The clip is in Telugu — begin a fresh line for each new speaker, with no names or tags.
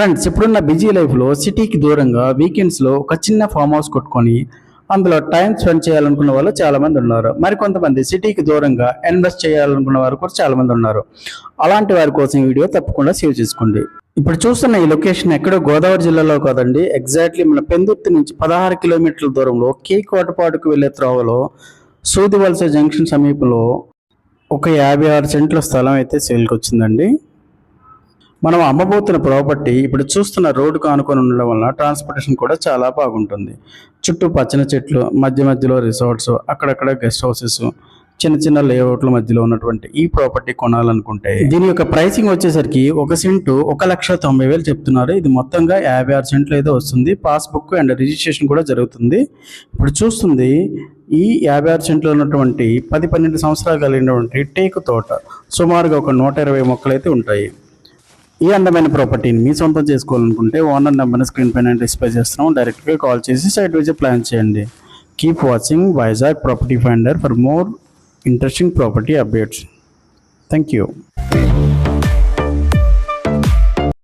ఫ్రెండ్స్, ఇప్పుడున్న బిజీ లైఫ్లో సిటీకి దూరంగా వీకెండ్స్లో ఒక చిన్న ఫామ్ హౌస్ కొట్టుకొని అందులో టైం స్పెండ్ చేయాలనుకున్న వాళ్ళు చాలామంది ఉన్నారు. మరికొంతమంది సిటీకి దూరంగా ఇన్వెస్ట్ చేయాలనుకున్న వారు కూడా చాలామంది ఉన్నారు. అలాంటి వారి కోసం ఈ వీడియో తప్పకుండా సేవ్ చేసుకోండి. ఇప్పుడు చూస్తున్న ఈ లొకేషన్ ఎక్కడో గోదావరి జిల్లాలో కాదండి. ఎగ్జాక్ట్లీ మన పెందుర్తి నుంచి 16 కిలోమీటర్ల దూరంలో కేకోటపాడుకు వెళ్లే త్రోవలో సూదివలస జంక్షన్ సమీపంలో ఒక 56 సెంట్ల స్థలం అయితే సేల్కి వచ్చిందండి. మనం అమ్మబోతున్న ప్రాపర్టీ ఇప్పుడు చూస్తున్న రోడ్డుకు ఆనుకొని ఉండడం వలన ట్రాన్స్పోర్టేషన్ కూడా చాలా బాగుంటుంది. చుట్టూ పచ్చని చెట్లు, మధ్యలో రిసార్ట్స్, అక్కడక్కడ గెస్ట్ హౌసెస్, చిన్న చిన్న లేఅవుట్ల మధ్యలో ఉన్నటువంటి ఈ ప్రాపర్టీ కొనాలనుకుంటే దీని యొక్క ప్రైసింగ్ వచ్చేసరికి 1 సెంటు 1,90,000 చెప్తున్నారు. ఇది మొత్తంగా 56 సెంట్లు అయితే వస్తుంది. పాస్బుక్ అండ్ రిజిస్ట్రేషన్ కూడా జరుగుతుంది. ఇప్పుడు చూస్తుంది ఈ 56 సెంట్లో ఉన్నటువంటి 10-12 సంవత్సరాలు కలిగినటువంటి టేకు తోట. సుమారుగా ఒక 120 మొక్కలు అయితే ఉంటాయి. ఈ అందమైన ప్రాపర్టీని మీ సొంతం చేసుకోవాలనుకుంటే ఓనర్ నెంబర్ని స్క్రీన్ పైన డిస్ప్లే చేస్తున్నాం. డైరెక్ట్గా కాల్ చేసి సైట్ విజిట్ ప్లాన్ చేయండి. Keep watching Vizag property finder for more interesting property updates. Thank you.